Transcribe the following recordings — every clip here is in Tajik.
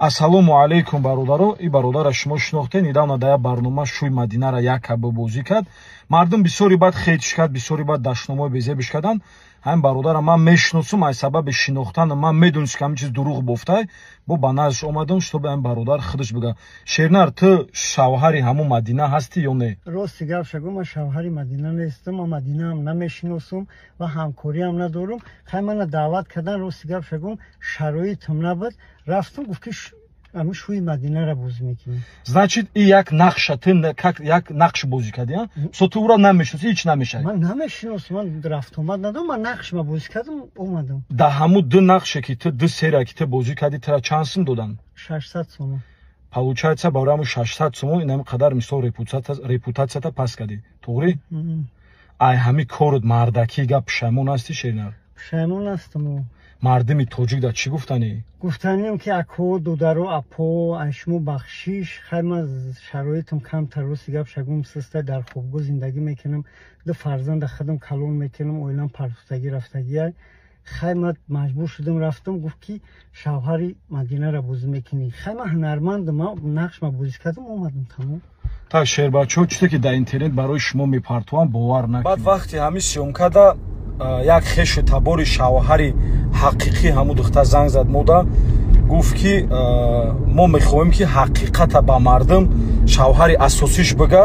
Ассалому алейкум бародаро. И бародара шумо шинохтед недавно дар барнома шӯи Мадинара як каби бозӣ кард. Мардум бисёри бад хейтиш кард, бисёри бад дашномаи безебиш карданд. Ҳамин бародара ман мешиносам, аз сабаби шинохтан ман медонистам ки ҳамин чиз дурӯғ бофтай. Бо ба наздаш омадам, чтобы ҳамин бародар худаш бигӯяд. Шернар, ту шавҳари ҳамон Мадина ҳастӣ ё не? Рости гап шагӯ, ман шавҳари Мадина нестам, ман Мадинаам намешиносам ва ҳамкориам надорам. Хай мана даъват кардан, рости гап шагӯ, шароитам набуд. Рафтам гуфт ки ами шӯи Мадинара бозӣ мекунем. Значит, и як нақша, ту як нақш бозӣ кардӣ, а? So ту уро намешиносӣ, ҳеҷ намешавӣ? Ман намешиносам, ман рафтомад надорам, ман нақш ма бозӣ кардам, омадам. Да ҳамун ду нақше ки ту, ду серия ки ту бозӣ кардӣ, тура чанд сум додан? 600 сом. Получается, барои ҳамун 600 сом ин қадар мисол репутатсията паст кардӣ. Тоғри? Ай ҳамин корот мардакӣ гап пушаймон ҳастӣ, Шернар? Пушаймон ҳастам. Мардуми тоҷик да чӣ гуфтанӣ? Гуфтанем ки акҳо додаро апо ашмо бахшиш, хай ман шароитам камтар, рости гап шагум систа дар хобгоҳ зиндагӣ мекунам, ду фарзанда худам калон мекунам, оилам партуфтагӣ рафтагӣ. Хай ман маҷбур шудам рафтам, гуфт ки шавҳари Мадинара бозӣ мекунӣ. Хай ман ҳунармандам, нақш ма бозӣ кардам, омадам тамом. Так шербачо, чизе ки дар интернет барои шумо мепартовам бовар накунед. Баъд вақти ҳамин сёмкада як хешу табори шавҳари ҳақиқӣ ҳамун духтар занг зад мода, гуфт ки мо мехоҳем ки ҳақиқата ба мардум шавҳари асосиш бига.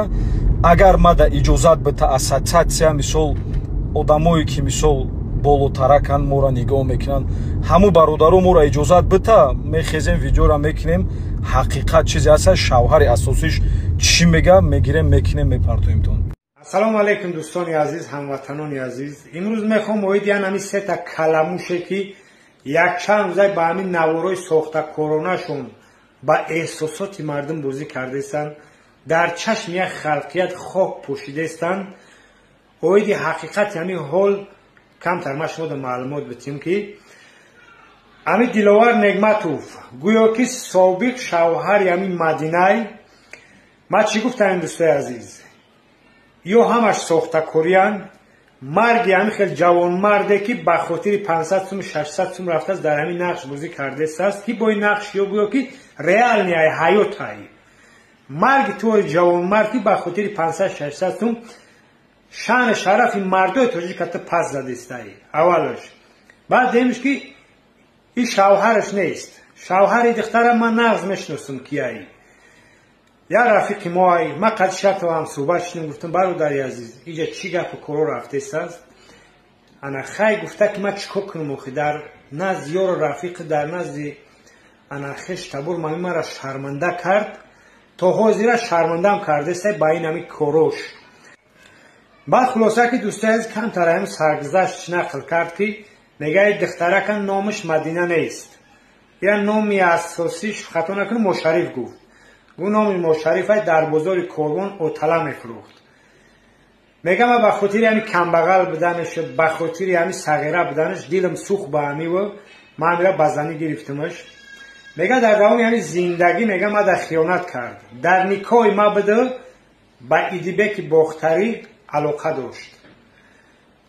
Агар мада иҷозат бита ассотсиатсия, мисол одамое ки мисол болотаракан моро нигоҳ мекунанд, ҳамун бародаро моро иҷозат бита, мехезем видеора мекунем, ҳақиқат чизе аст, шавҳари асосиш чӣ мега, мегирем, мекунем, мепартоимтон. Ассалому алейкум дӯстони азиз, ҳамватанони азиз. Имрӯз мехоҳам оиди ҳамин сета каламуше ки якчанд рӯза ба ҳамин наворои сохтакоронашон ба эҳсосоти мардум бозӣ кардестанд, дар чашми як халқият хок пӯшидестанд. оиди ҳақиқати ҳамин ҳол камтар ма шумо маълумот битем ки ҳамин Диловар Негматов гӯё ки собиқ шавҳари ҳамин Мадинай, ма чӣ гуфтаем дӯстои азиз, ё ҳамаш сохтакориянд, марги ҳамин хел ҷавонмарде ки ба хотири 500 сум 600 сум рафтааст, дар ҳамин нақш бозӣ кардестааст ки бо ин нақш ё гӯё ки реалния ҳаётай марги тӯри ҷавонмард ки ба хотири 500-600 сум шаъни шарафи мардои тоҷиката пас задестай. аввалош баъд демиш ки ин шавҳараш нест. шавҳари духтара ман нағз мешиносам кияй. як рафиқи моай, ма қади шартавам суҳбат шидем, гуфтам бародари азиз, иҷа чӣ гапу коро рафтестааст? ана хай гуфта ки ма чӣ кор кунам, охи дар назди ёро рафиқи дар назди ана хеш табор ман мара шарманда кард, то ҳозира шармандаам кардестай ба ин ҳамин корош. баъд хулоса ки дӯстои азиз камтар ҳамин саргузашт нақл кард ки мегаи духтарака номаш Мадина нест, я номи асосиш хато накунам Мошариф гуфт. гу номи Мошарифай дар бозори Корвон отала мефурӯхт. мега ма ба хотири ҳамин камбағал буданаш, ба хотири ҳамин сағира буданаш дилам сӯх ба ҳамиву ма ҳамира ба занӣ гирифтамаш. мега дар давоми ҳамин зиндагӣ мега ма дар хиёнат кард. дар никоҳи ма буда ба Идибеки Бохтарӣ алоқа дошт.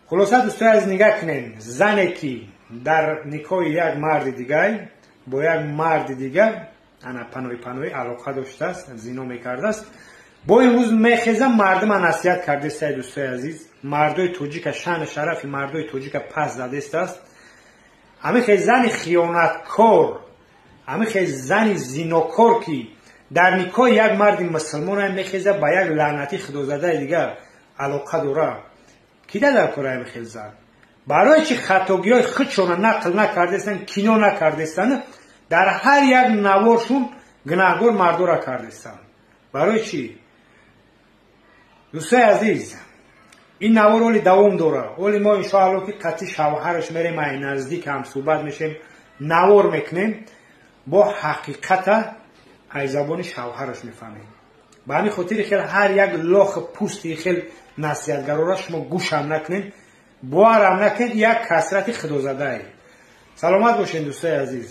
хулоса дӯстои азиз нигоҳ кунем, зане ки дар никоҳи як марди дигар бо як марди дигар ана панои алоқа доштааст, зино мекардааст. бо имрӯз мехезам мардума насиҳат кардестай дӯстои азиз, мардои тоҷика шаъни шарафи мардои тоҷика пас задестааст. ҳамин хел зани хиёнаткор, ҳамин хел зани зинокор ки дар никоҳи як марди мусулмон мехеза ба як лаънати худозадаи дигар алоқа дора, кида дар кора ҳамин хел зан? барои чи хатогиҳои худшона нақл накардестанд, кино накардестанд, дар ҳар як наворшун гунаҳгор мардора кардестанд. барои чӣ? дӯстои азиз, ин навор оли давом дора. оли мо иншоалло ки қатъи шавҳараш мерем, ай наздик ҳам суҳбат мешем, навор мекунем, бо ҳақиқата ай забони шавҳараш мефаҳмем. ба ҳамин хотири хел ҳар як лохи пӯсти хел насиҳатгарора шумо гӯшам накунед, боварам накунед, як касрати худозадае. саломат бошед дӯстои азиз.